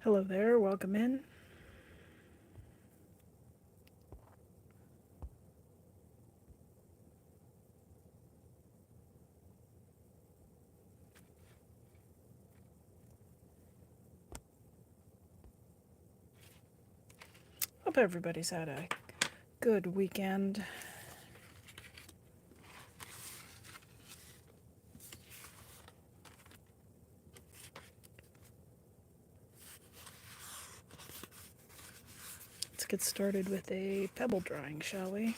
Hello there, welcome in. Hope everybody's had a good weekend. Let's get started with a pebble drawing, shall we?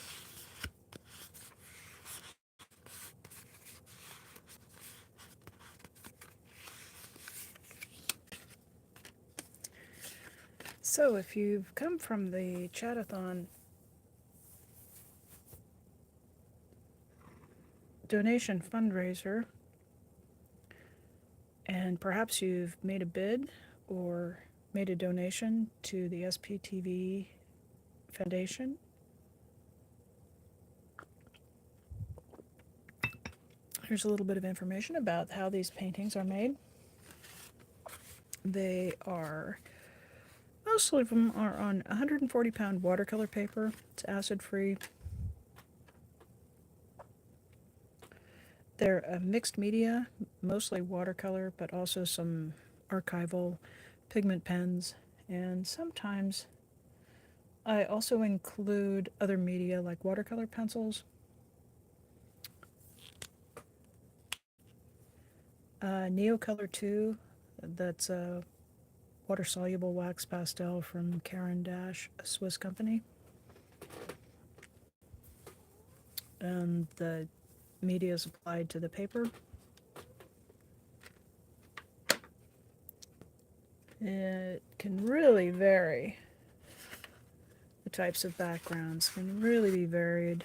So, if you've come from the chatathon donation fundraiser, and perhaps you've made a bid or made a donation to the SPTV Foundation, here's a little bit of information about how these paintings are made. Most of them are on 140-pound watercolor paper. It's acid-free. They're a mixed media, mostly watercolor, but also some archival pigment pens, and sometimes I also include other media like watercolor pencils. Neocolor 2, that's a water-soluble wax pastel from Caran d'Ache, a Swiss company. And the media is applied to the paper. It can really vary. The types of backgrounds can really be varied.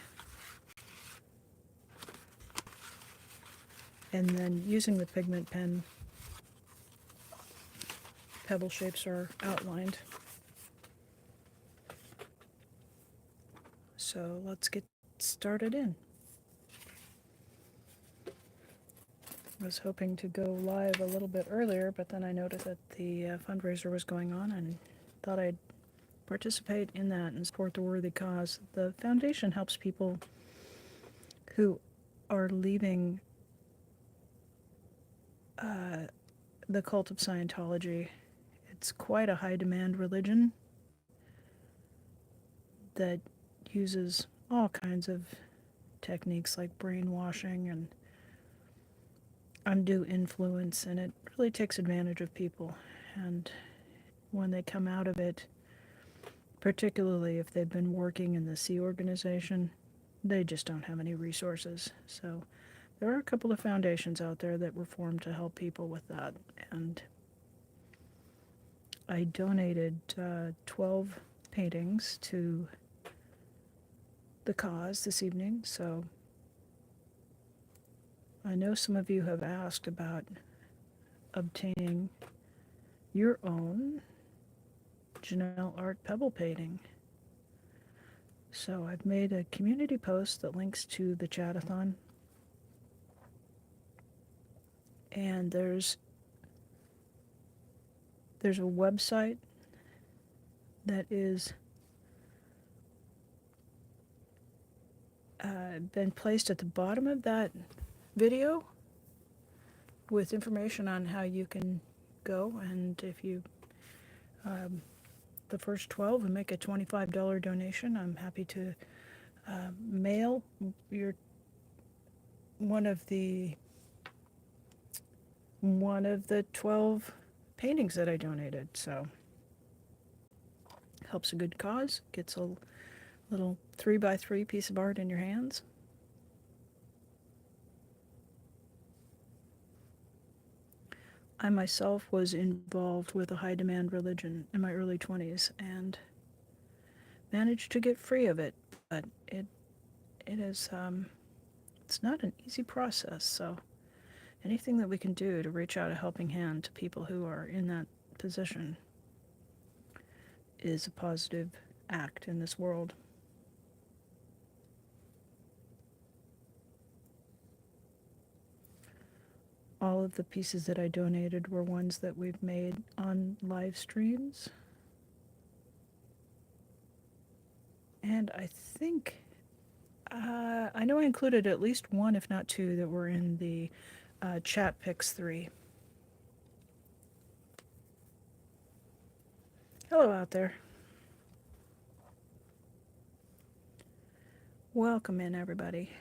And then using the pigment pen, pebble shapes are outlined. So let's get started in. I was hoping to go live a little bit earlier, but then I noticed that the fundraiser was going on and thought I'd participate in that and support the worthy cause. The foundation helps people who are leaving the cult of Scientology. It's quite a high demand religion that uses all kinds of techniques like brainwashing and undue influence, and it really takes advantage of people. And when they come out of it, particularly if they've been working in the Sea Organization, they just don't have any resources. So there are a couple of foundations out there that were formed to help people with that. And I donated 12 paintings to the cause this evening. So I know some of you have asked about obtaining your own Janelle Art pebble painting. So I've made a community post that links to the chatathon. And there's a website that is been placed at the bottom of that video with information on how you can go, and if you the first 12 and make a $25 donation, I'm happy to mail your one of the 12 paintings that I donated. So helps a good cause, gets a little 3x3 piece of art in your hands. I myself was involved with a high demand religion in my early 20s and managed to get free of it, but it is it's not an easy process. So anything that we can do to reach out a helping hand to people who are in that position is a positive act in this world. all of the pieces that I donated were ones that we've made on live streams. And I think, I know I included at least one, if not two, that were in the chat picks 3. Hello out there. Welcome in, everybody.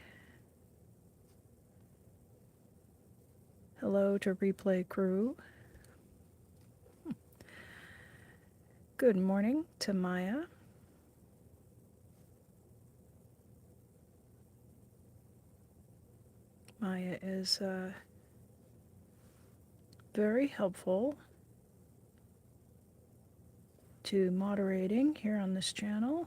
Hello to Replay Crew. Good morning to Maya. Maya is very helpful to moderating here on this channel.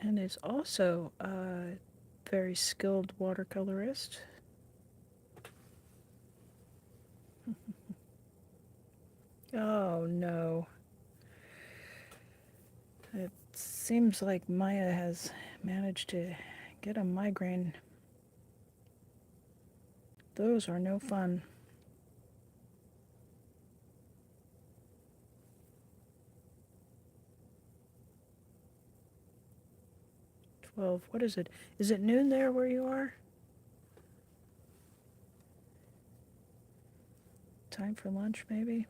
And is also a very skilled watercolorist. Oh no. It seems like Maya has managed to get a migraine. Those are no fun. 12, what is it? Is it noon there where you are? Time for lunch, maybe?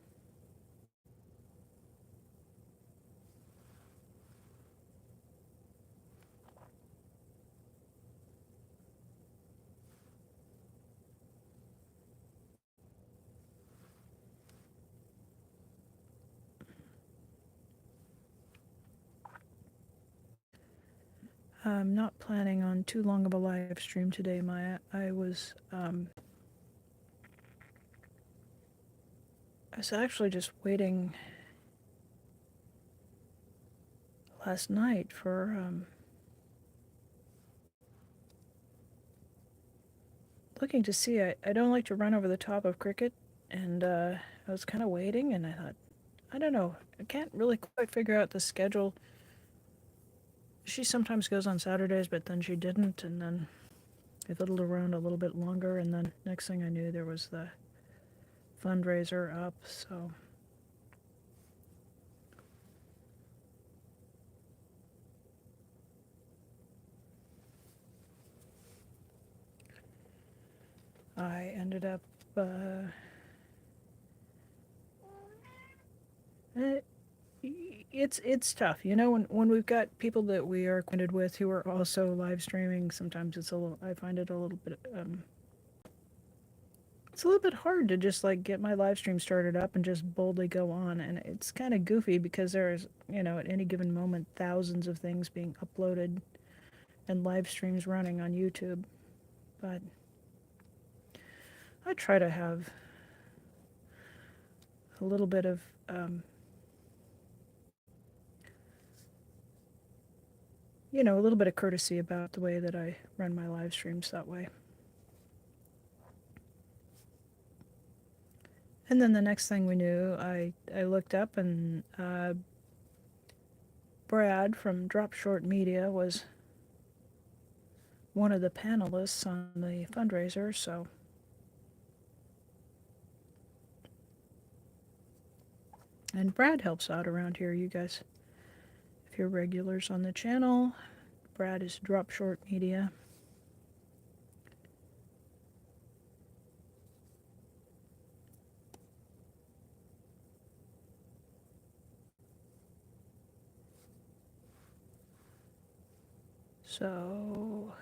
I'm not planning on too long of a live stream today, Maya. I was actually just waiting last night for looking to see. I don't like to run over the top of Cricket, and I was kind of waiting, and I thought, I don't know, I can't really quite figure out the schedule. She sometimes goes on Saturdays, but then she didn't, and then I fiddled around a little bit longer, and then next thing I knew, there was the fundraiser up, so. I ended up, eh, it's tough, you know, when we've got people that we are acquainted with who are also live streaming, sometimes it's a little, I find it a little bit, it's a little bit hard to just like get my live stream started up and just boldly go on, and it's kind of goofy because there's, you know, at any given moment, thousands of things being uploaded and live streams running on YouTube, but I try to have a little bit of, you know, a little bit of courtesy about the way that I run my live streams that way. And then the next thing we knew, I looked up and Brad from Drop Short Media was one of the panelists on the fundraiser, so. And Brad helps out around here, you guys. If you're regulars on the channel, Brad is Drop Short Media. So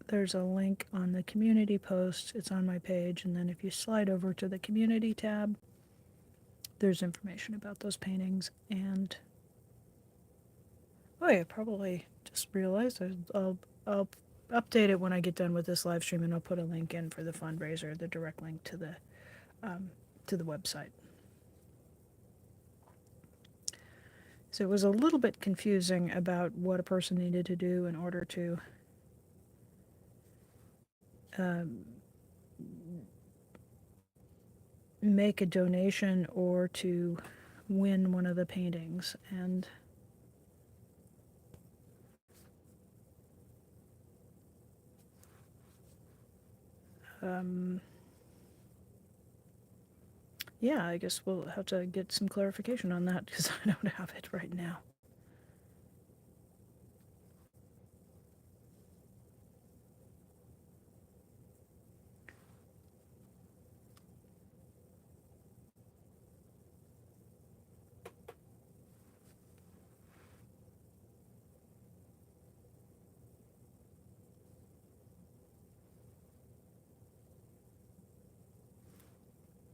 there's a link on the community post. It's on my page, and then if you slide over to the community tab, there's information about those paintings. And oh yeah, probably just realized I'll update it when I get done with this live stream, and I'll put a link in for the fundraiser, the direct link to the website. So it was a little bit confusing about what a person needed to do in order to make a donation or to win one of the paintings. And Um, yeah, I guess we'll have to get some clarification on that because I don't have it right now.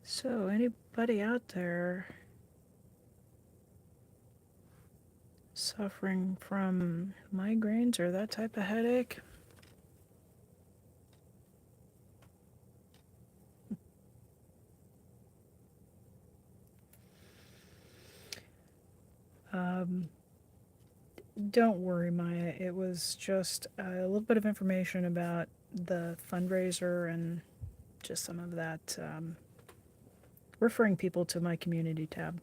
So, anybody out there suffering from migraines or that type of headache? Um, don't worry, Maya. It was just a little bit of information about the fundraiser and just some of that, referring people to my community tab.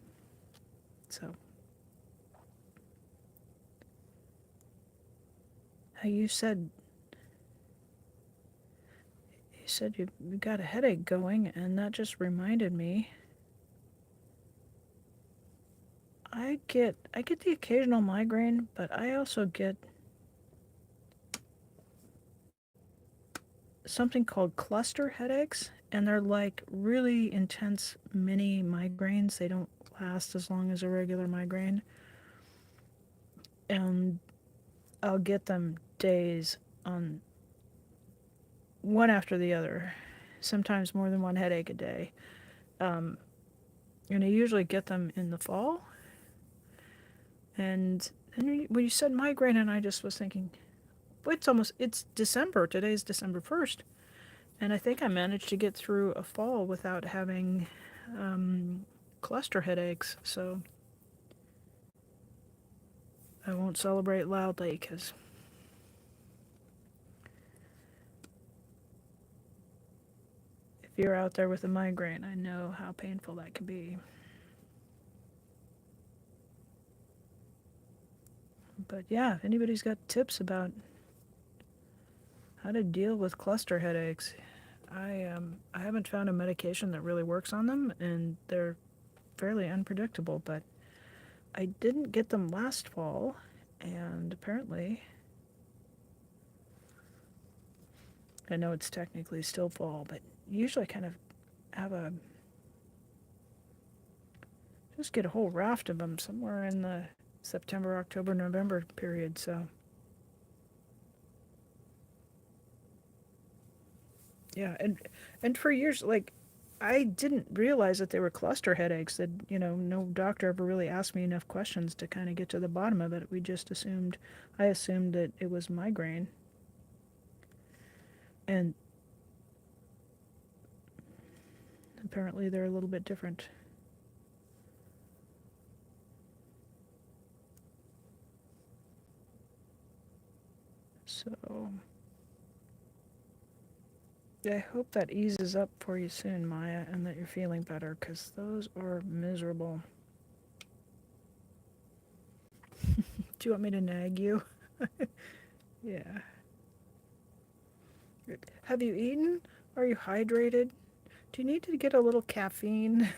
So, you said you got a headache going, and that just reminded me. I get the occasional migraine, but I also get something called cluster headaches, and they're like really intense mini migraines. They don't last as long as a regular migraine, and I'll get them days on one after the other, sometimes more than one headache a day. Um, and I usually get them in the fall. And then when you said migraine, and I just was thinking, it's December. Today's December 1st. And I think I managed to get through a fall without having um, cluster headaches. So I won't celebrate loudly because if you're out there with a migraine, I know how painful that can be. But yeah, if anybody's got tips about how to deal with cluster headaches, I haven't found a medication that really works on them, and they're fairly unpredictable. But I didn't get them last fall, and apparently, I know it's technically still fall, but usually I kind of have a just get a whole raft of them somewhere in the September, October, November period. So yeah, and for years, like I didn't realize that they were cluster headaches. That no doctor ever really asked me enough questions to kind of get to the bottom of it. I assumed that it was migraine, and apparently they're a little bit different. So I hope that eases up for you soon, Maya, and that you're feeling better, because those are miserable. Do you want me to nag you? Yeah. Have you eaten? Are you hydrated? Do you need to get a little caffeine?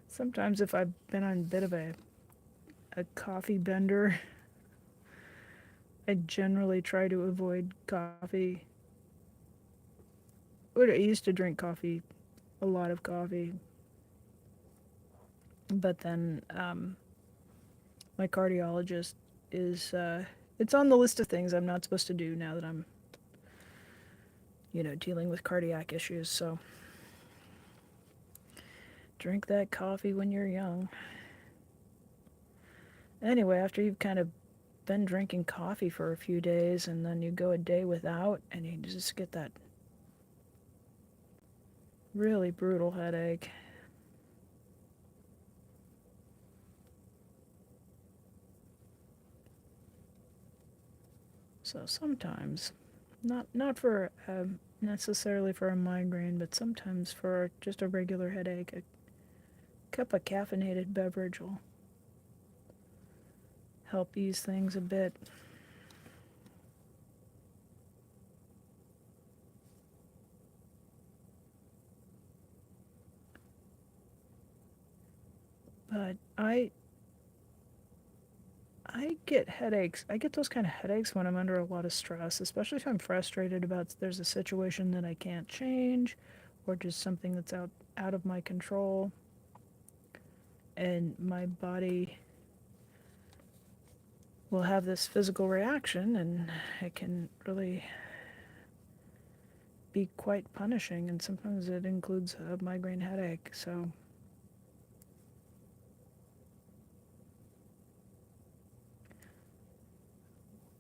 Sometimes, if I've been on a bit of a coffee bender, I generally try to avoid coffee. I used to drink coffee, a lot of coffee, but then my cardiologist is, it's on the list of things I'm not supposed to do now that I'm, dealing with cardiac issues. So drink that coffee when you're young. Anyway, after you've kind of been drinking coffee for a few days and then you go a day without and you just get that really brutal headache. So sometimes, not for necessarily for a migraine, but sometimes for just a regular headache, a cup of caffeinated beverage will help ease things a bit. But I get headaches. I get those kind of headaches when I'm under a lot of stress, especially if I'm frustrated about there's a situation that I can't change or just something that's out of my control, and my body will have this physical reaction, and it can really be quite punishing, and sometimes it includes a migraine headache. So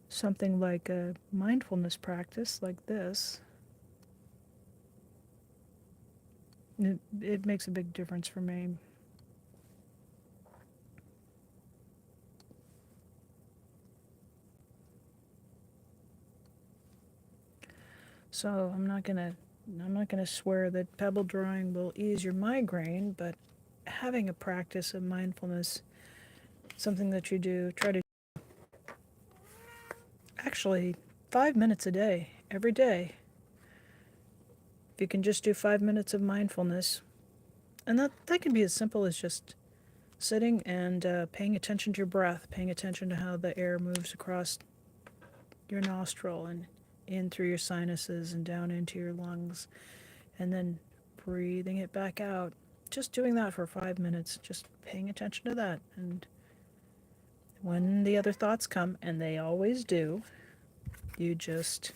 something like a mindfulness practice like this, it makes a big difference for me. So I'm not gonna swear that pebble drawing will ease your migraine, but having a practice of mindfulness, something that you do, try to actually 5 minutes a day, every day. If you can just do 5 minutes of mindfulness, and that can be as simple as just sitting and paying attention to your breath, paying attention to how the air moves across your nostril and in through your sinuses and down into your lungs, and then breathing it back out. Just doing that for 5 minutes, just paying attention to that. And when the other thoughts come, and they always do, you just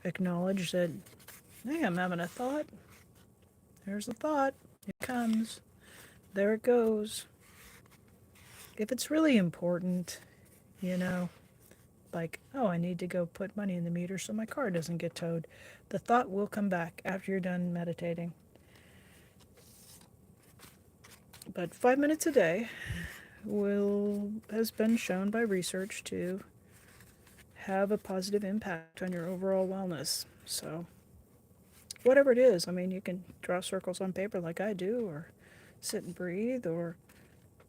acknowledge that, hey, I'm having a thought. There's a thought. It comes. There it goes. If it's really important, you know, like, oh, I need to go put money in the meter so my car doesn't get towed, the thought will come back after you're done meditating. But 5 minutes a day has been shown by research to have a positive impact on your overall wellness. So whatever it is, I mean, you can draw circles on paper like I do, or sit and breathe, or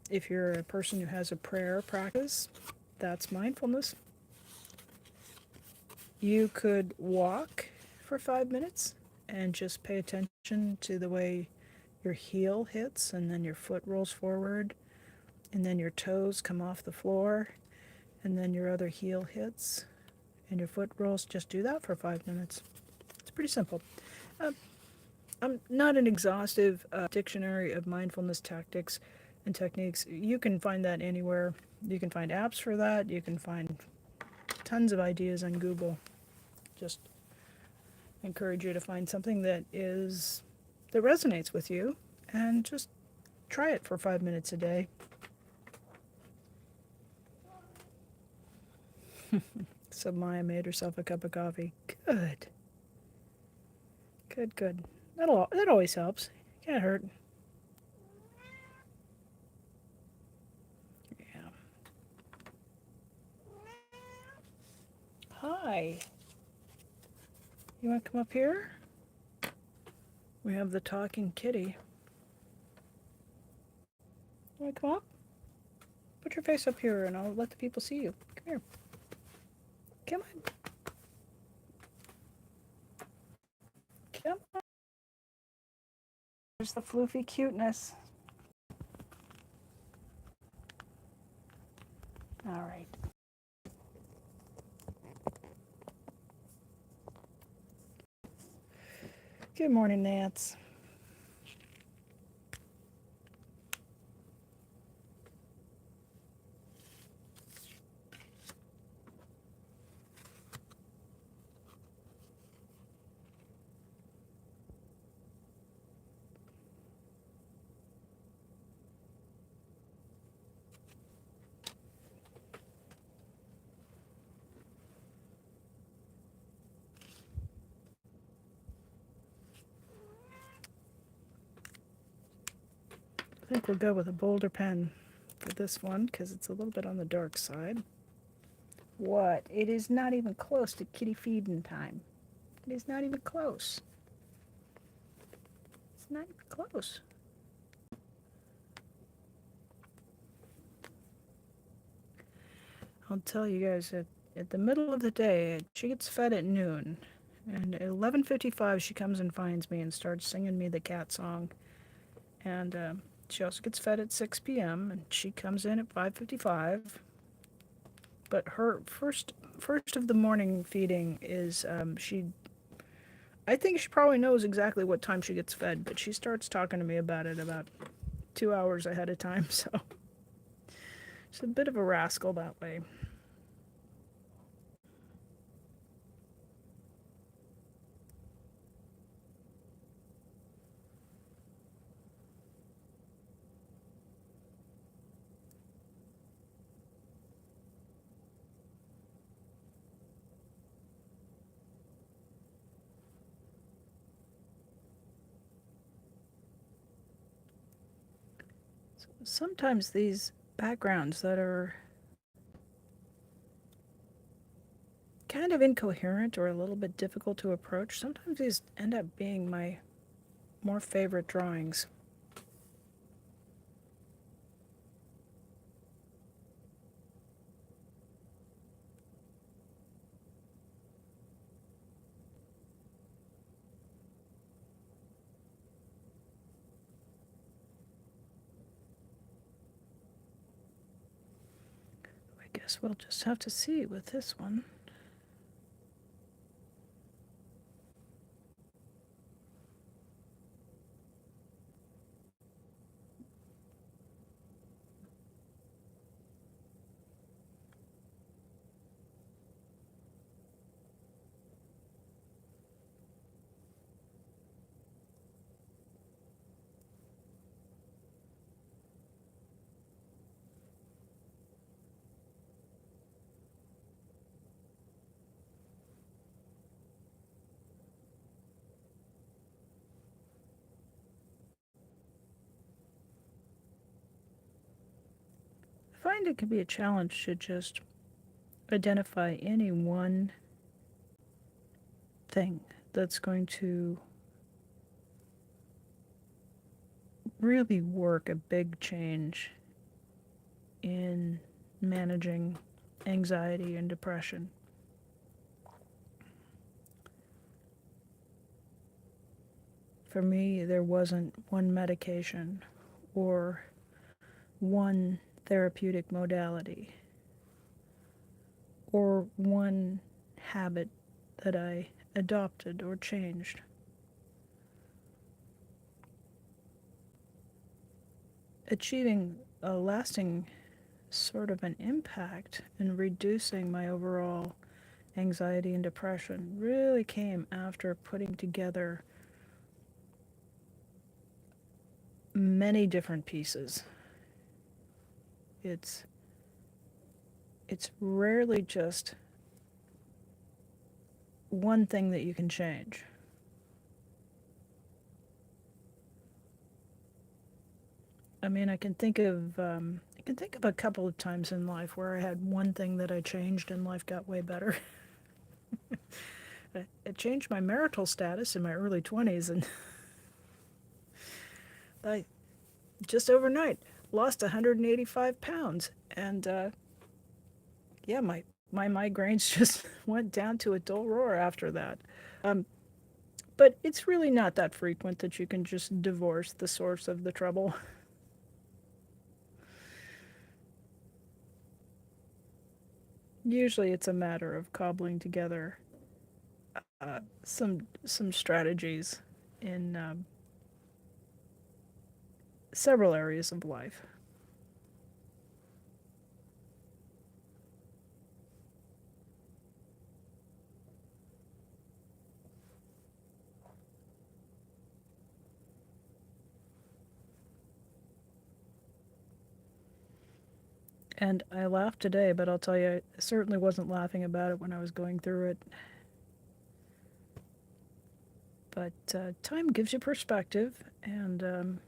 if you're a person who has a prayer practice, that's mindfulness. You could walk for 5 minutes and just pay attention to the way your heel hits, and then your foot rolls forward, and then your toes come off the floor, and then your other heel hits, and your foot rolls. Just do that for 5 minutes. It's pretty simple. Uh, I'm not an exhaustive dictionary of mindfulness tactics and techniques. You can find that anywhere. You can find apps for that. You can find tons of ideas on Google. Just encourage you to find something that resonates with you, and just try it for 5 minutes a day. So Maya made herself a cup of coffee. Good. Good, good. That always helps. Can't hurt. Yeah. Hi. You want to come up here? We have the talking kitty. You want to come up? Put your face up here and I'll let the people see you. Come here. Come on. Come on. There's the floofy cuteness. All right. Good morning, Nance. I think we'll go with a bolder pen for this one because it's a little bit on the dark side. What? It is not even close to kitty feeding time. It is not even close. It's not even close. I'll tell you guys, at the middle of the day, she gets fed at noon. And at 11:55, she comes and finds me and starts singing me the cat song. And She also gets fed at 6 p.m. and she comes in at 5:55. But her first of the morning feeding is she. I think she probably knows exactly what time she gets fed, but she starts talking to me about it about 2 hours ahead of time. So she's a bit of a rascal that way. Sometimes these backgrounds that are kind of incoherent or a little bit difficult to approach, sometimes these end up being my more favorite drawings. I guess we'll just have to see with this one. I find it can be a challenge to just identify any one thing that's going to really work a big change in managing anxiety and depression. For me, there wasn't one medication or one therapeutic modality or one habit that I adopted or changed. Achieving a lasting sort of an impact in reducing my overall anxiety and depression really came after putting together many different pieces. It's it's rarely just one thing that you can change. I mean, I can think of a couple of times in life where I had one thing that I changed and life got way better. It changed my marital status in my early 20s, and I just overnight lost 185 pounds. And yeah, my migraines just went down to a dull roar after that. Um, but it's really not that frequent that you can just divorce the source of the trouble. Usually it's a matter of cobbling together some strategies in several areas of life. And I laugh today, but I'll tell you, I certainly wasn't laughing about it when I was going through it. But time gives you perspective, and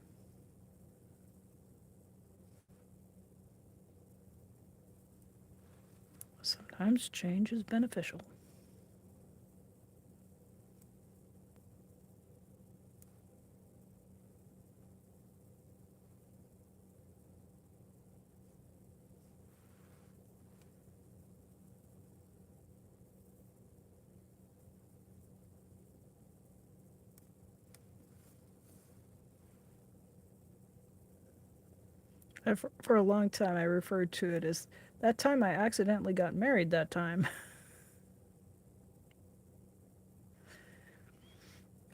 sometimes change is beneficial. For a long time, I referred to it as that time I accidentally got married that time.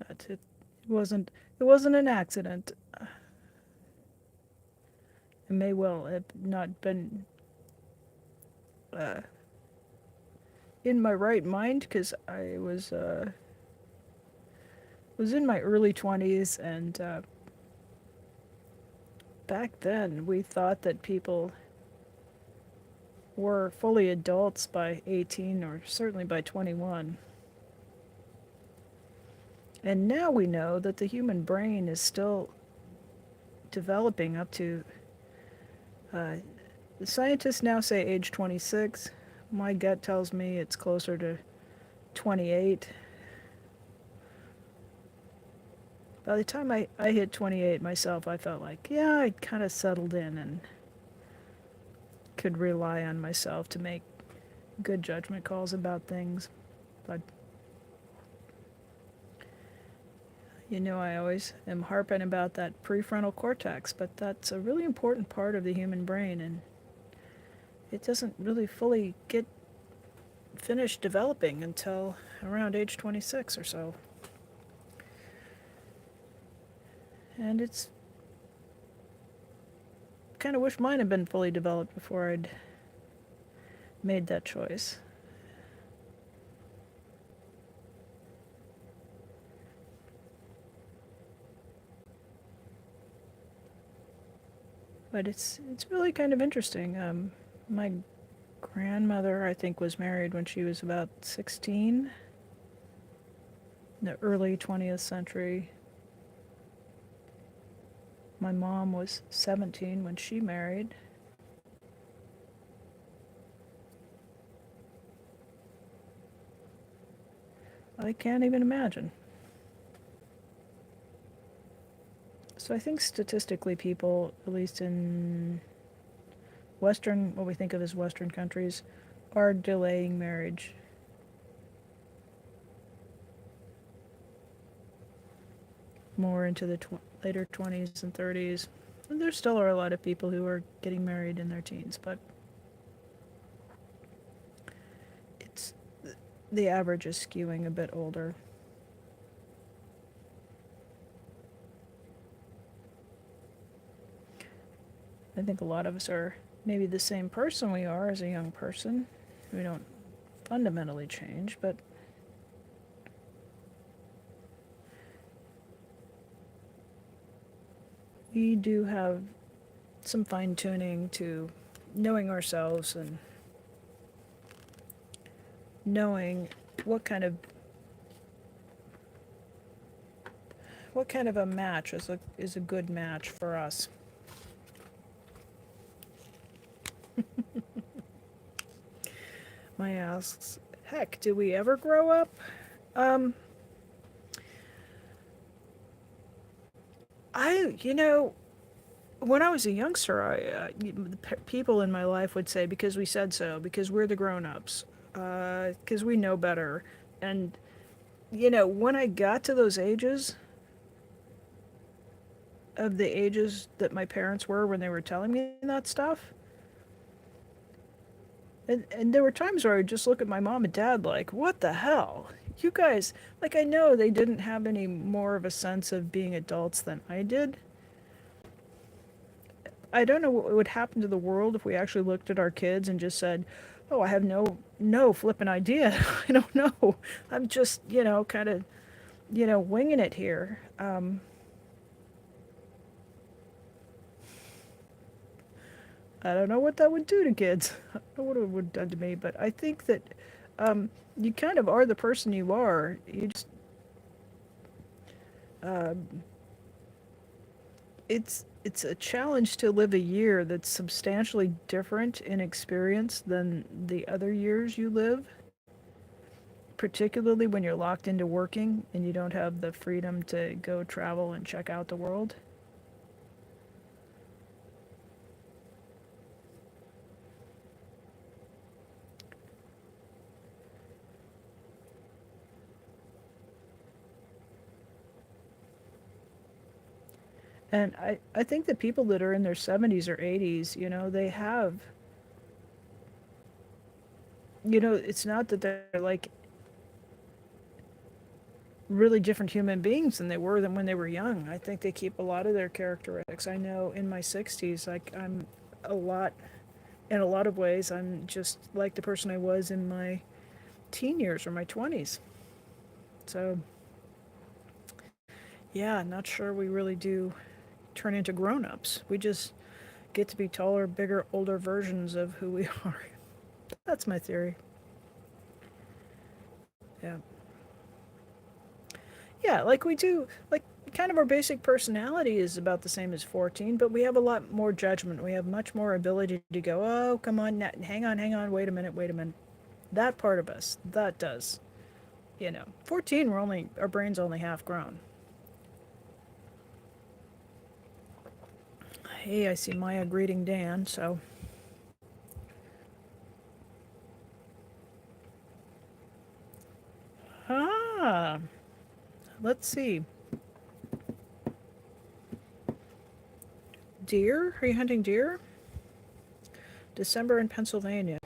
But wasn't it wasn't an accident. It may well have not been uh, in my right mind because I was in my early 20s, and back then we thought that people were fully adults by 18 or certainly by 21. And now we know that the human brain is still developing up to, uh, the scientists now say age 26. My gut tells me it's closer to 28. By the time I hit 28 myself, I felt like, yeah, I'd kind of settled in and could rely on myself to make good judgment calls about things. But, I always am harping about that prefrontal cortex, but that's a really important part of the human brain, and it doesn't really fully get finished developing until around age 26 or so. And it's kind of wish mine had been fully developed before I'd made that choice. But it's really kind of interesting. My grandmother, I think, was married when she was about 16, in the early 20th century. My mom was 17 when she married. I can't even imagine. So I think statistically people, at least in what we think of as Western countries, are delaying marriage. More into the later 20s and 30s. And there still are a lot of people who are getting married in their teens, but it's the average is skewing a bit older. I think a lot of us are maybe the same person we are as a young person. We don't fundamentally change, but we do have some fine tuning to knowing ourselves and knowing what kind of a match is a good match for us. My asks, heck, do we ever grow up? Um, when I was a youngster, people in my life would say, because we said so, because we're the grown-ups, because we know better. And, when I got to those ages, of the ages that my parents were when they were telling me that stuff, and there were times where I would just look at my mom and dad like, what the hell? You guys, like, I know they didn't have any more of a sense of being adults than I did. I don't know what would happen to the world if we actually looked at our kids and just said, "Oh, I have no flippin' idea. I don't know. I'm just, kind of, winging it here." I don't know what that would do to kids. I don't know what it would have done to me, but I think that you kind of are the person you are. You just, um, it's a challenge to live a year that's substantially different in experience than the other years you live, particularly when you're locked into working and you don't have the freedom to go travel and check out the world. And I think that people that are in their 70s or 80s, they have, it's not that they're like really different human beings than they were than when they were young. I think they keep a lot of their characteristics. I know in my 60s, like a lot, in a lot of ways, I'm just like the person I was in my teen years or my 20s. So, yeah, not sure we really do turn into grown ups. We just get to be taller, bigger, older versions of who we are. That's my theory. Yeah. Yeah, like we do, like kind of our basic personality is about the same as 14, but we have a lot more judgment. We have much more ability to go, oh, come on, hang on, wait a minute. That part of us, that does. 14, our brain's only half grown. Hey, I see Maya greeting Dan, so. Ah, let's see. Deer? Are you hunting deer? December in Pennsylvania.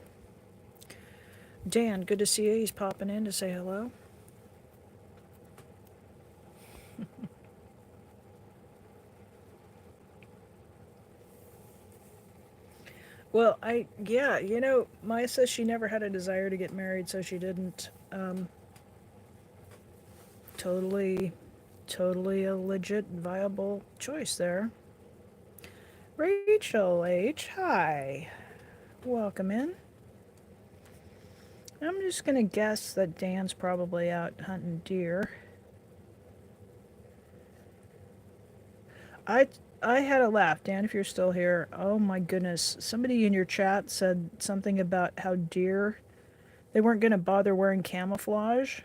Dan, good to see you. He's popping in to say hello. Well, yeah, Maya says she never had a desire to get married, so she didn't. Totally, totally a legit, viable choice there. Rachel H., hi. Welcome in. I'm just gonna guess that Dan's probably out hunting deer. I I had a laugh, Dan. If you're still here, oh my goodness! Somebody in your chat said something about how deer they weren't gonna bother wearing camouflage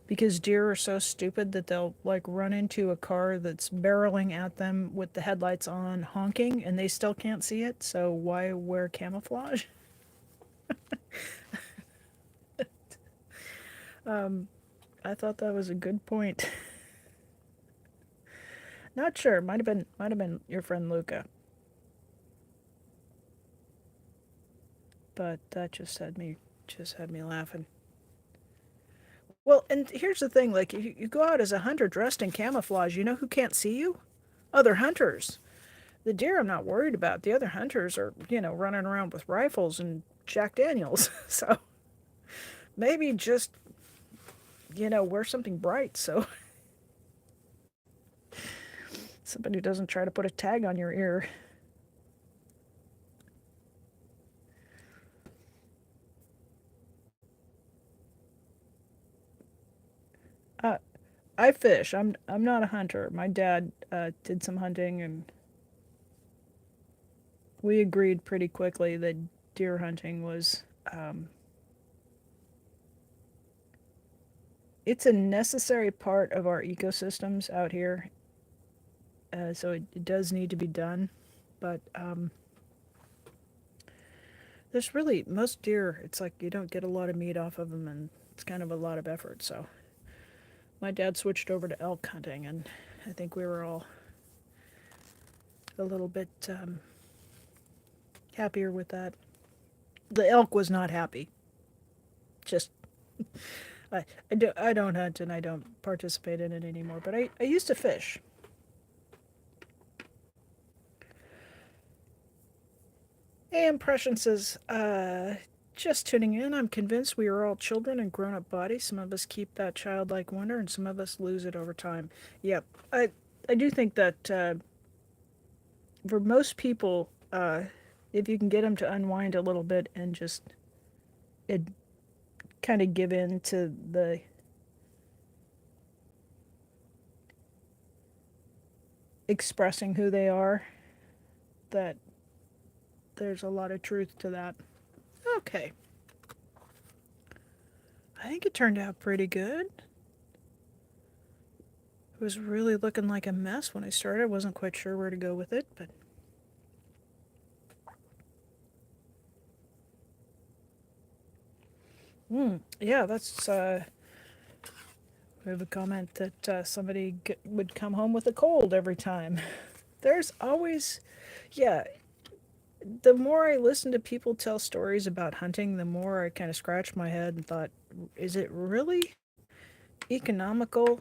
because deer are so stupid that they'll like run into a car that's barreling at them with the headlights on, honking, and they still can't see it. So why wear camouflage? I thought that was a good point. Not sure. Might have been your friend Luca, but that just had me laughing. Well, and here's the thing: like, if you go out as a hunter dressed in camouflage, you know who can't see you? Other hunters. The deer I'm not worried about. The other hunters are, running around with rifles and Jack Daniels. So maybe just, wear something bright so somebody doesn't try to put a tag on your ear. Uh, I fish. I'm not a hunter. My dad did some hunting, and we agreed pretty quickly that deer hunting was um, it's a necessary part of our ecosystems out here. So it does need to be done, but there's really most deer. It's like you don't get a lot of meat off of them, and it's kind of a lot of effort. So my dad switched over to elk hunting, and I think we were all a little bit happier with that. The elk was not happy. Just I don't hunt and I don't participate in it anymore. But I used to fish. Hey, Impression says, just tuning in. I'm convinced we are all children in grown up bodies. Some of us keep that childlike wonder, and some of us lose it over time. Yep, I do think that for most people, if you can get them to unwind a little bit and just it kind of give in to the expressing who they are, that there's a lot of truth to that. Okay, I think it turned out pretty good. It was really looking like a mess when I started. I wasn't quite sure where to go with it, but yeah, that's. We have a comment that somebody would come home with a cold every time. There's always, yeah, the more I listen to people tell stories about hunting, the more I kind of scratched my head and thought, is it really economical?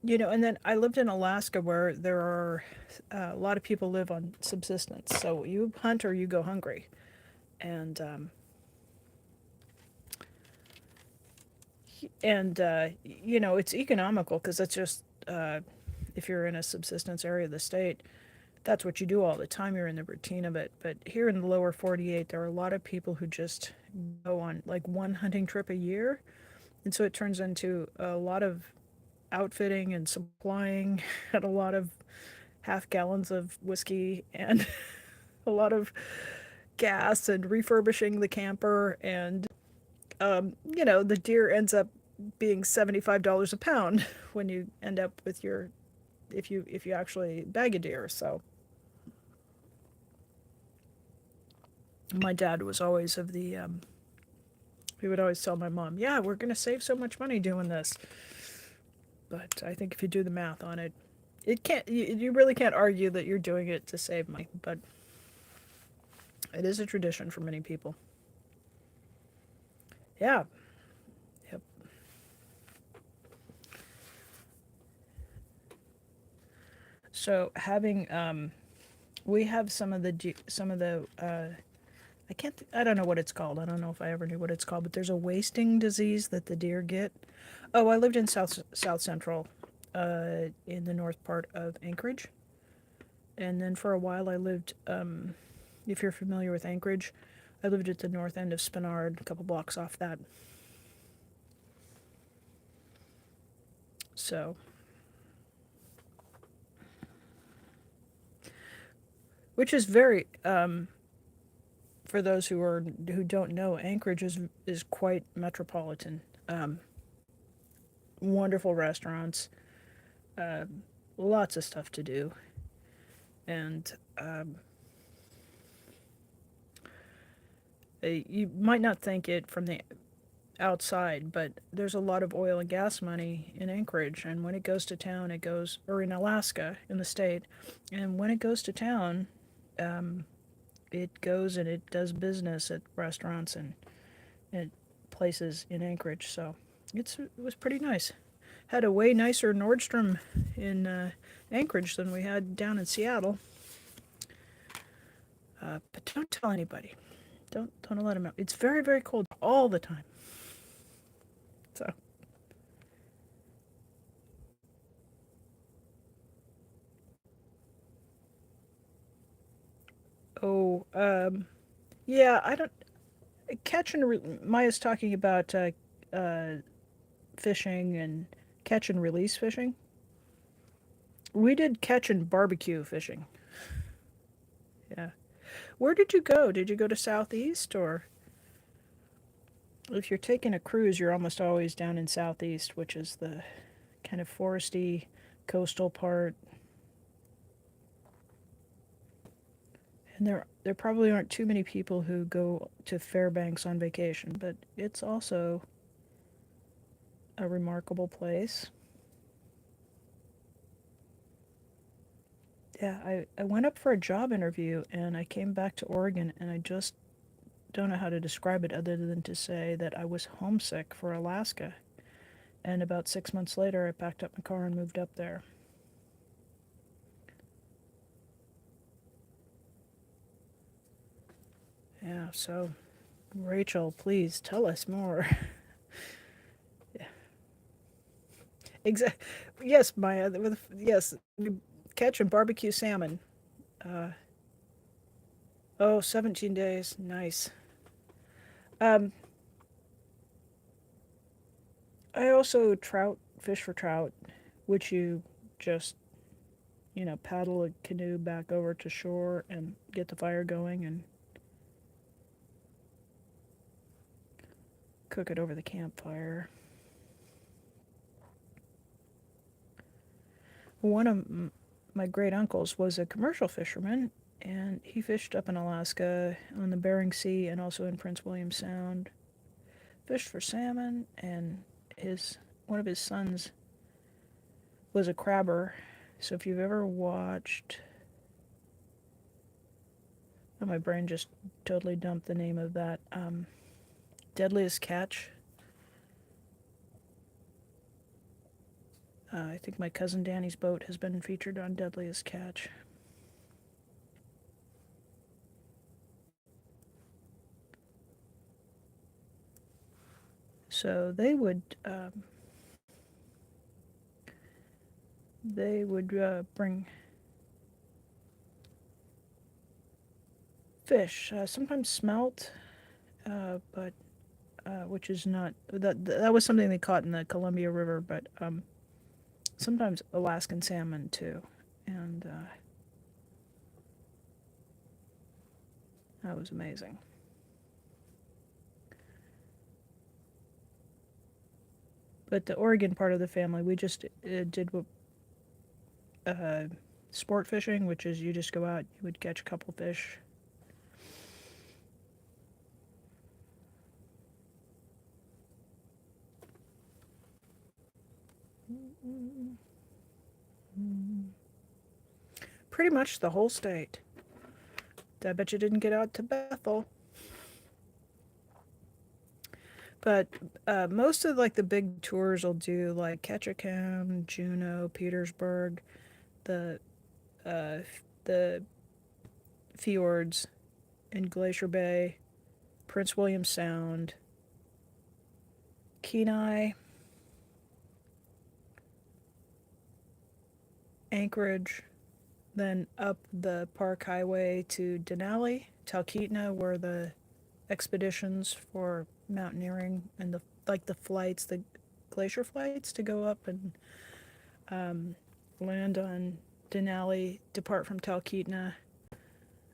You know, and then I lived in Alaska where there are a lot of people live on subsistence. So you hunt or you go hungry. And, you know, it's economical because it's just, if you're in a subsistence area of the state, that's what you do all the time. You're in the routine of it. But here in the lower 48, there are a lot of people who just go on like one hunting trip a year. And so it turns into a lot of outfitting and supplying and a lot of half gallons of whiskey and a lot of gas and refurbishing the camper. And, you know, the deer ends up being $75 a pound when you end up with your, if you actually bag a deer. So my dad was always of the, he would always tell my mom, yeah, we're going to save so much money doing this. But I think if you do the math on it, it can't, you really can't argue that you're doing it to save money. But it is a tradition for many people. Yeah. Yep. So having, we have some of the, I don't know what it's called. I don't know if I ever knew what it's called, but there's a wasting disease that the deer get. Oh, I lived in South Central, in the north part of Anchorage. And then for a while I lived, if you're familiar with Anchorage, I lived at the north end of Spenard, a couple blocks off that. So, which is very, for those who don't know, Anchorage is quite metropolitan. Um, Wonderful restaurants, uh, lots of stuff to do, and you might not think it from the outside, but there's a lot of oil and gas money in Anchorage, and when it goes to town, it goes, or in Alaska, in the state, and when it goes to town, um, it goes and it does business at restaurants and places in Anchorage. So it was pretty nice. Had a way nicer Nordstrom in Anchorage than we had down in Seattle. But don't tell anybody. Don't let them know. It's very very cold all the time. So oh yeah, I don't catch and Maya's talking about uh, fishing and catch and release fishing. We did catch and barbecue fishing. Yeah. Where did you go? Did you go to Southeast, or if you're taking a cruise, you're almost always down in Southeast, which is the kind of foresty coastal part. And there probably aren't too many people who go to Fairbanks on vacation, but it's also a remarkable place. Yeah, I went up for a job interview and I came back to Oregon and I just don't know how to describe it other than to say that I was homesick for Alaska. And about 6 months later, I packed up my car and moved up there. Yeah, so Rachel, please tell us more. Yeah. Exactly. Yes, Maya. Yes, we catch and barbecue salmon. Uh, oh, 17 days. Nice. Um, I also fish for trout, which you just, you know, paddle a canoe back over to shore and get the fire going and cook it over the campfire. One of my great uncles was a commercial fisherman, and he fished up in Alaska on the Bering Sea and also in Prince William Sound. Fished for salmon, and his one of his sons was a crabber. So if you've ever watched, oh, my brain just totally dumped the name of that. Deadliest Catch. I think my cousin Danny's boat has been featured on Deadliest Catch. So they would bring fish, sometimes smelt, but which is not that was something they caught in the Columbia River, but sometimes Alaskan salmon too, and that was amazing. But the Oregon part of the family, we just did uh, sport fishing, which is you just go out, you would catch a couple fish. Pretty much the whole state. I bet you didn't get out to Bethel. But most of like the big tours will do like Ketchikan, Juneau, Petersburg, the uh, the fjords in Glacier Bay, Prince William Sound, Kenai, Anchorage, then up the Park Highway to Denali, Talkeetna, where the expeditions for mountaineering and the flights, the glacier flights to go up and um, land on Denali, depart from Talkeetna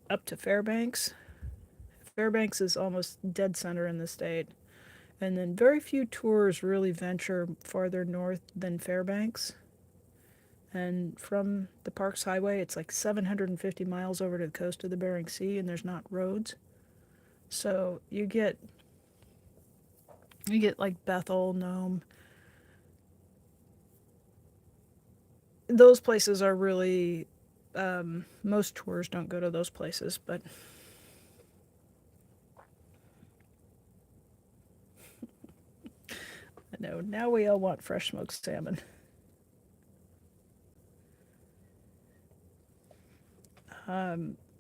up to Fairbanks. Fairbanks is almost dead center in the state. And then very few tours really venture farther north than Fairbanks. And from the Parks Highway, it's like 750 miles over to the coast of the Bering Sea, and there's not roads. So you get like Bethel, Nome. Those places are really most tours don't go to those places, but I know now we all want fresh smoked salmon.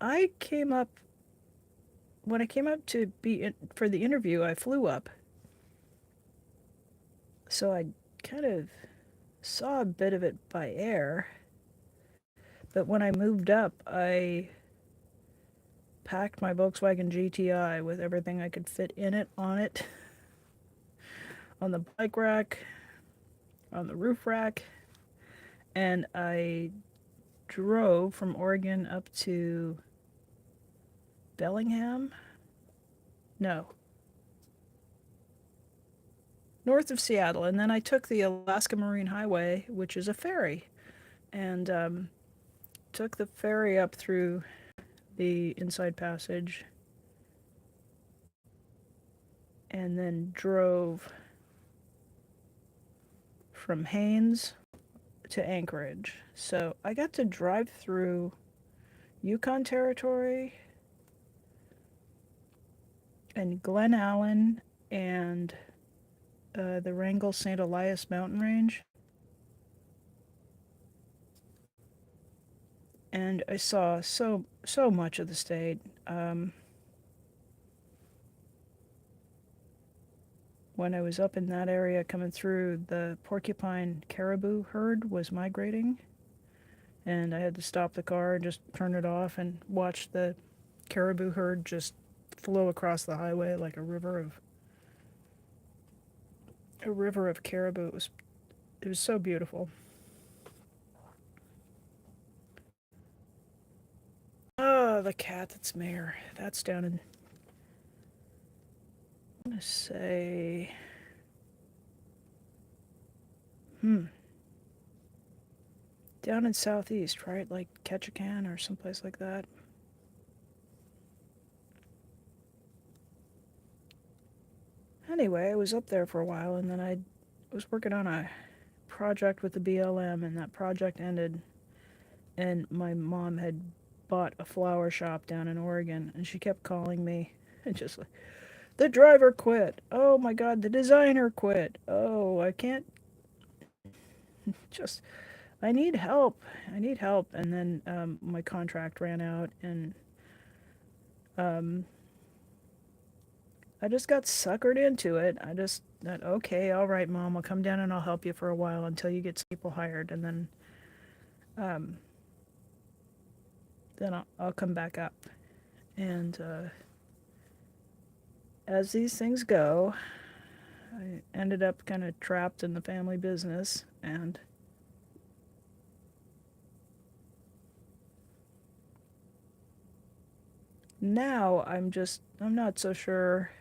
I came up when I came up to for the interview. I flew up, so I kind of saw a bit of it by air. But when I moved up, I packed my Volkswagen GTI with everything I could fit in it, on the bike rack, on the roof rack, and I drove from Oregon up to Bellingham. No, north of Seattle, and then I took the Alaska Marine Highway, which is a ferry, and took the ferry up through the Inside Passage, and then drove from Haines to Anchorage. So I got to drive through Yukon Territory and Glen Allen and the Wrangell St. Elias mountain range. And I saw so much of the state. When I was up in that area coming through, the porcupine caribou herd was migrating, and I had to stop the car and just turn it off and watch the caribou herd just flow across the highway like a river of caribou. It was so beautiful. Oh, the cat that's mayor. That's down in, I'm gonna say, hmm, down in southeast, right? Like Ketchikan or someplace like that. Anyway, I was up there for a while, and then I was working on a project with the BLM, and that project ended, and my mom had bought a flower shop down in Oregon, and she kept calling me and just like, the driver quit. Oh my God, the designer quit. Oh, I can't just, I need help. I need help. And then my contract ran out, and um, I just got suckered into it. I just thought, okay, all right, Mom, I'll come down and I'll help you for a while until you get some people hired, and um, then I'll come back up. And as these things go, I ended up kind of trapped in the family business, and now I'm not so sure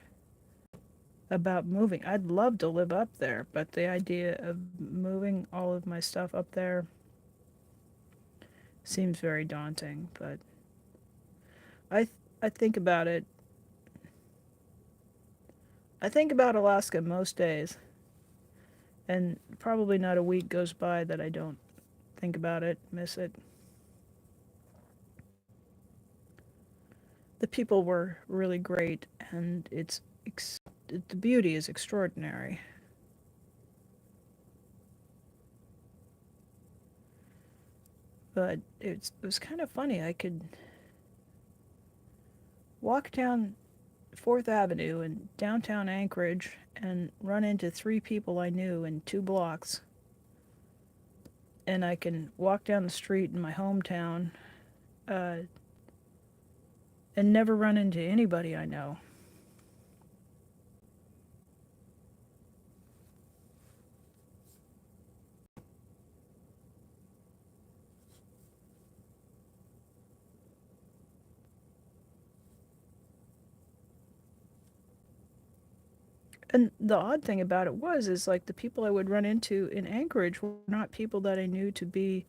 about moving. I'd love to live up there, but the idea of moving all of my stuff up there seems very daunting. But I th- I think about it. I think about Alaska most days, and probably not a week goes by that I don't think about it, miss it. The people were really great, and the beauty is extraordinary. But it was kind of funny. I could walk down Fourth Avenue in downtown Anchorage and run into three people I knew in 2 blocks. And I can walk down the street in my hometown uh, and never run into anybody I know. And the odd thing about it is like the people I would run into in Anchorage were not people that I knew to be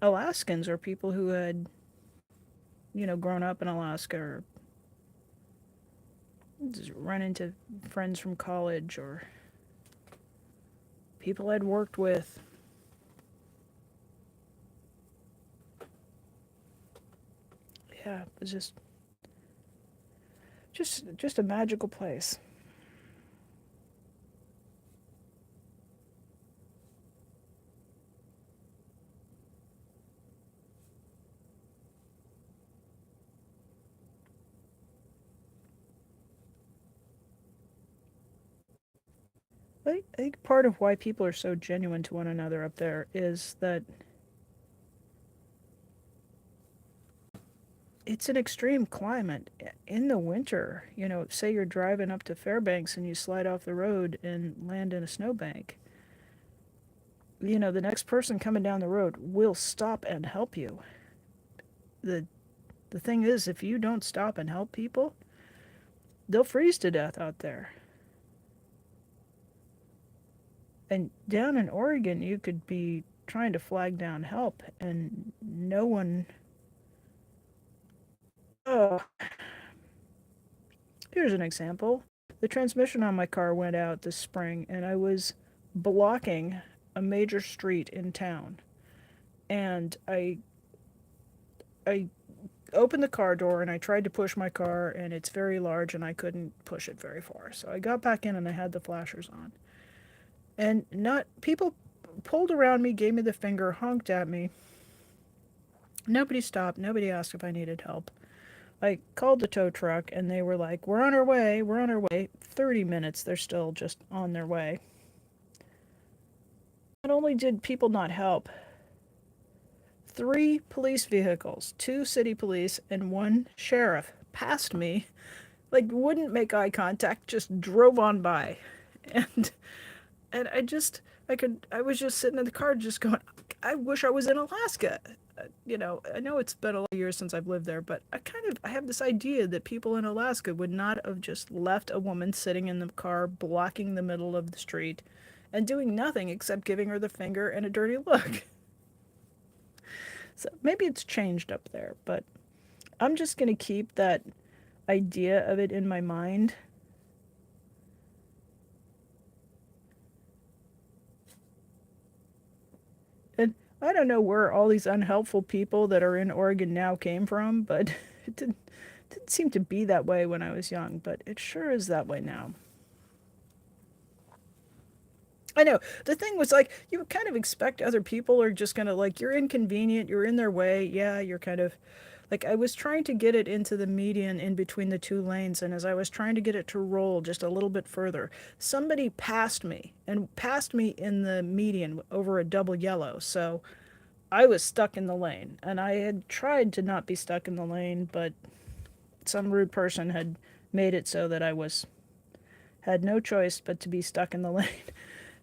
Alaskans or people who had, grown up in Alaska or just run into friends from college or people I'd worked with. Yeah, it was just a magical place. I think part of why people are so genuine to one another up there is that it's an extreme climate. In the winter, say you're driving up to Fairbanks and you slide off the road and land in a snowbank. The next person coming down the road will stop and help you. The the thing is, if you don't stop and help people, they'll freeze to death out there. And down in Oregon, you could be trying to flag down help and no one. Oh, here's an example. The transmission on my car went out this spring, and I was blocking a major street in town. And I opened the car door and I tried to push my car, and it's very large, and I couldn't push it very far. So I got back in and I had the flashers on. And not people pulled around me, gave me the finger, honked at me. Nobody stopped. Nobody asked if I needed help. I called the tow truck and they were like, "We're on our way. We're on our way." 30 minutes, they're still just on their way. Not only did people not help, 3 police vehicles, 2 city police, and 1 sheriff passed me, like wouldn't make eye contact, just drove on by. And and I was just sitting in the car just going, I wish I was in Alaska. I know it's been a lot of years since I've lived there, but I have this idea that people in Alaska would not have just left a woman sitting in the car blocking the middle of the street and doing nothing except giving her the finger and a dirty look. So maybe it's changed up there, but I'm just going to keep that idea of it in my mind. And I don't know where all these unhelpful people that are in Oregon now came from, but it didn't seem to be that way when I was young, but it sure is that way now. I know. The thing was like you kind of expect other people are just gonna like you're inconvenient, you're in their way. Yeah, you're kind of like I was trying to get it into the median in between the two lanes, and as I was trying to get it to roll just a little bit further, somebody passed me and passed me in the median over a double yellow. So I was stuck in the lane, and I had tried to not be stuck in the lane, but some rude person had made it so that I was had no choice but to be stuck in the lane.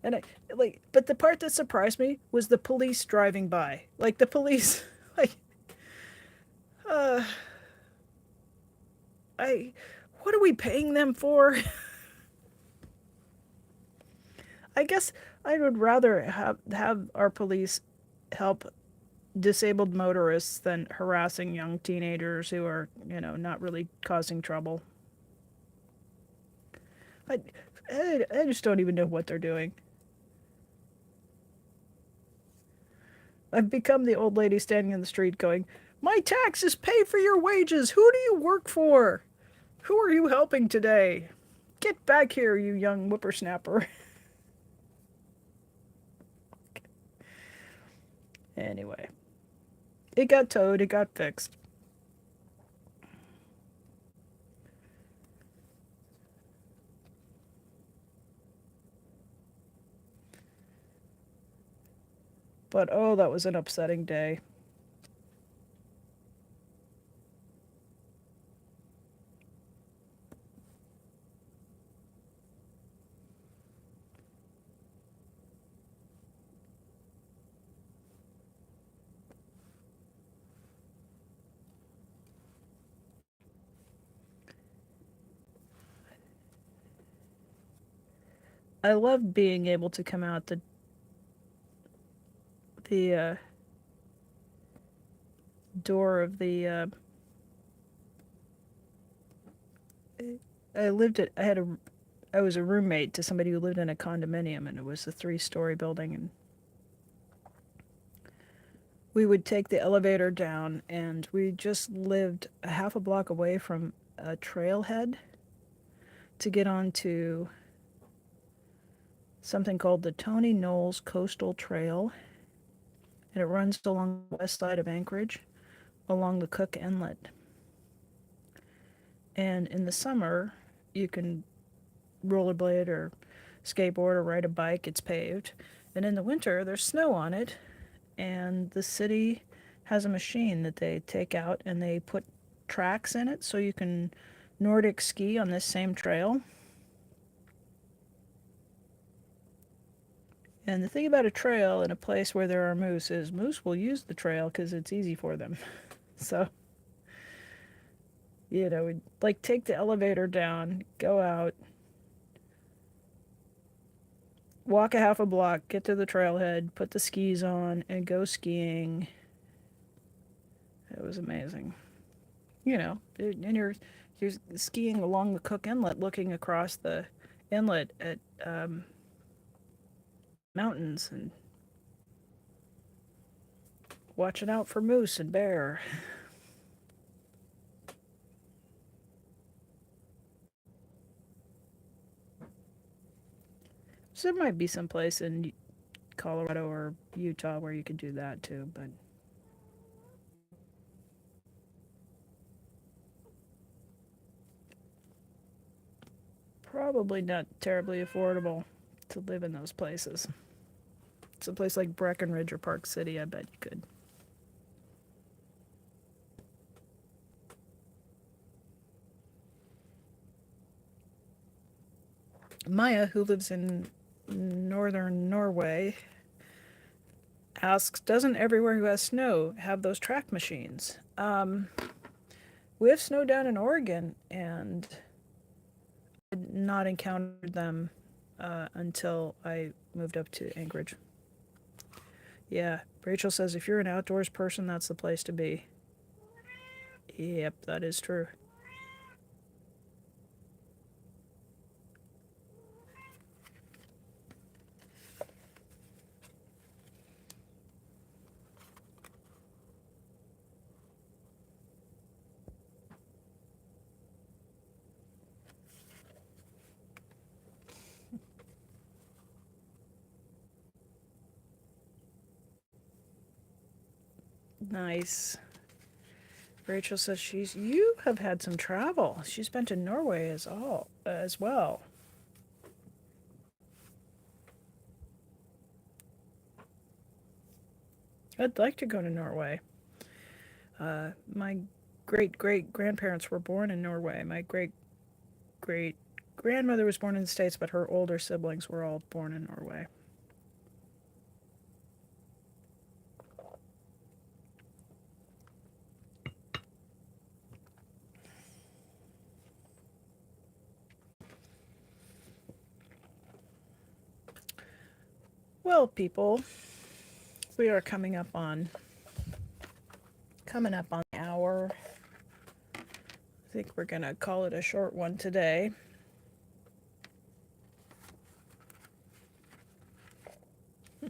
And I like, but the part that surprised me was the police driving by. Like the police, like, uh, I, what are we paying them for? I guess I would rather have our police help disabled motorists than harassing young teenagers who are, not really causing trouble. I, I just don't even know what they're doing. I've become the old lady standing in the street going, "My taxes pay for your wages. Who do you work for? Who are you helping today? Get back here, you young whippersnapper." Anyway, it got towed, it got fixed. But oh, that was an upsetting day. I love being able to come out the door of the. I was a roommate to somebody who lived in a condominium, and it was a 3-story building, and we would take the elevator down, and we just lived a half a block away from a trailhead to get onto something called the Tony Knowles Coastal Trail, and it runs along the west side of Anchorage, along the Cook Inlet. And in the summer, you can rollerblade or skateboard or ride a bike, it's paved. And in the winter, there's snow on it, and the city has a machine that they take out and they put tracks in it so you can Nordic ski on this same trail. And the thing about a trail in a place where there are moose is moose will use the trail because it's easy for them. So, we'd like take the elevator down, go out, walk a half a block, get to the trailhead, put the skis on, and go skiing. It was amazing. And you're skiing along the Cook Inlet, looking across the inlet at mountains and watching out for moose and bear. So there might be some place in Colorado or Utah where you could do that too, but probably not terribly affordable to live in those places. Some place like Breckenridge or Park City, I bet you could. Maya, who lives in northern Norway, asks, "Doesn't everywhere who has snow have those track machines?" We have snow down in Oregon, and I had not encountered them until I moved up to Anchorage. Yeah, Rachel says if you're an outdoors person, that's the place to be. Yep, that is true. Nice. Rachel says you have had some travel. She's been to Norway as well. I'd like to go to Norway. My great great grandparents were born in Norway. My great great grandmother was born in the States, but her older siblings were all born in Norway. Well, people, we are coming up on the hour. I think we're gonna call it a short one today. I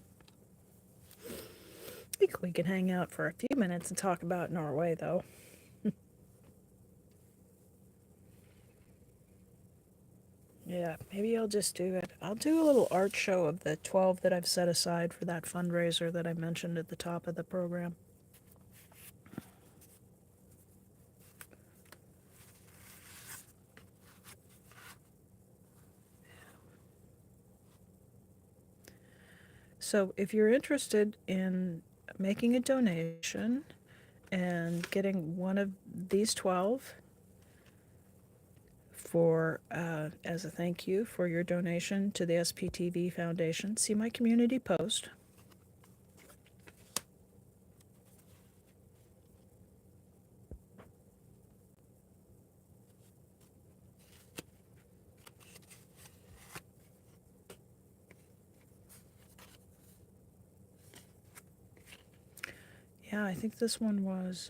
think we can hang out for a few minutes and talk about Norway, though. Yeah, maybe I'll just do it. I'll do a little art show of the 12 that I've set aside for that fundraiser that I mentioned at the top of the program. So if you're interested in making a donation and getting one of these 12 for as a thank you for your donation to the SPTV Foundation, see my community post. Yeah, I think this one was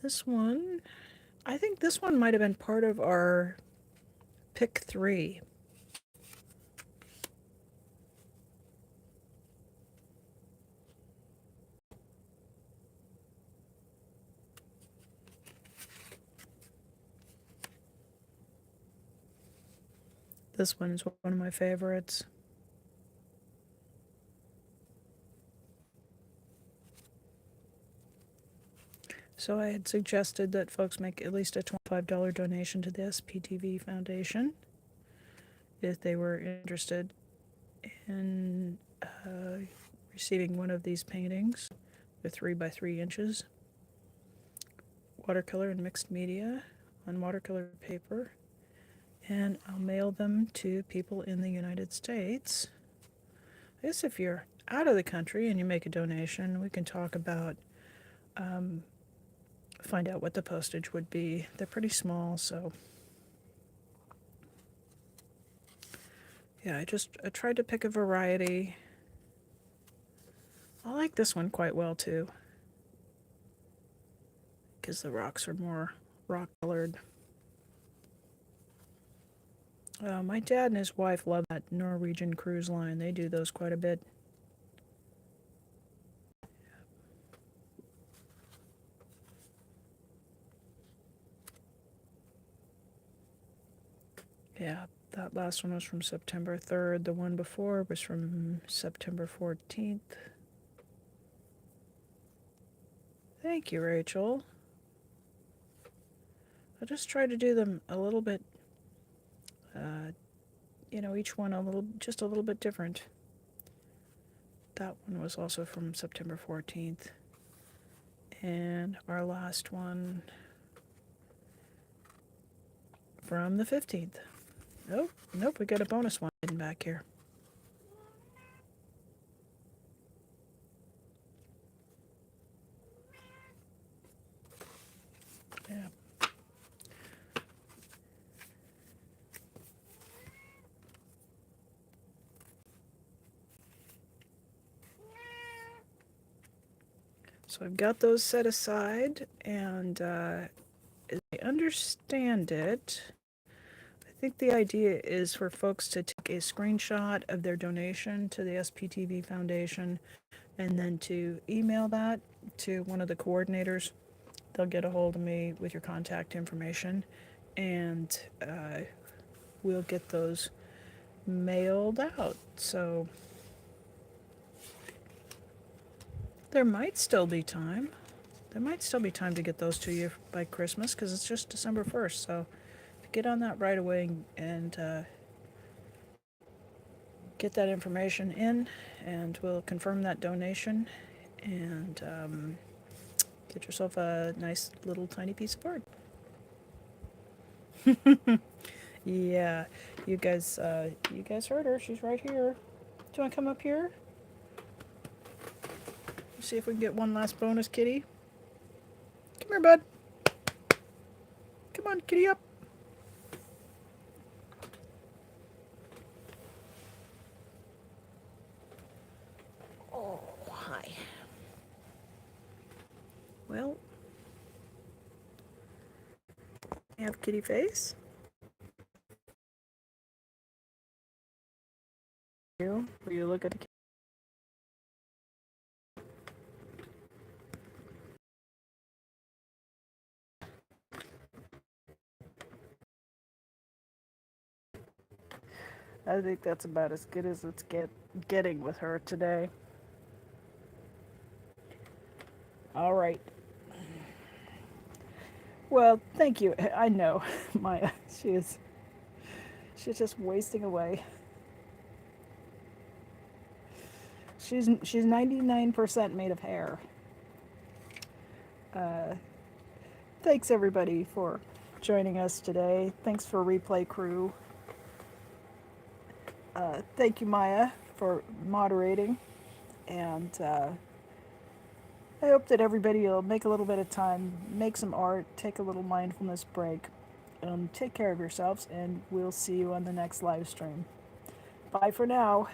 this one. I think this one might have been part of our pick 3. This one is one of my favorites. So I had suggested that folks make at least a $25 donation to the SPTV Foundation if they were interested in receiving one of these paintings. They're 3 by 3 inches, watercolor and mixed media on watercolor paper, and I'll mail them to people in the United States. I guess if you're out of the country and you make a donation, we can talk about find out what the postage would be. They're pretty small, so yeah, I tried to pick a variety. I like this one quite well too, because the rocks are more rock colored. My dad and his wife love that Norwegian cruise line. They do those quite a bit. Yeah, that last one was from September 3rd. The one before was from September 14th. Thank you, Rachel. I just try to do them a little bit, each one just a little bit different. That one was also from September 14th. And our last one from the 15th. Nope, we got a bonus one hidden back here. Yeah. So I've got those set aside, and as I understand it, I think the idea is for folks to take a screenshot of their donation to the SPTV Foundation and then to email that to one of the coordinators. They'll get a hold of me with your contact information, and we'll get those mailed out. So there might still be time. There might still be time to get those to you by Christmas because it's just December 1st. So get on that right away and get that information in, and we'll confirm that donation and get yourself a nice little tiny piece of art. Yeah, you guys heard her. She's right here. Do you want to come up here? See if we can get one last bonus kitty. Come here, bud. Come on, kitty up. Oh, hi. Well, you have kitty face. Will you look at the kitty? I think that's about as good as it's getting with her today. All right. Well, thank you. I know, Maya. She's just wasting away. She's 99% made of hair. Uh, Thanks everybody for joining us today. Thanks for Replay Crew. Thank you, Maya, for moderating, and I hope that everybody will make a little bit of time, make some art, take a little mindfulness break. Take care of yourselves, and we'll see you on the next live stream. Bye for now.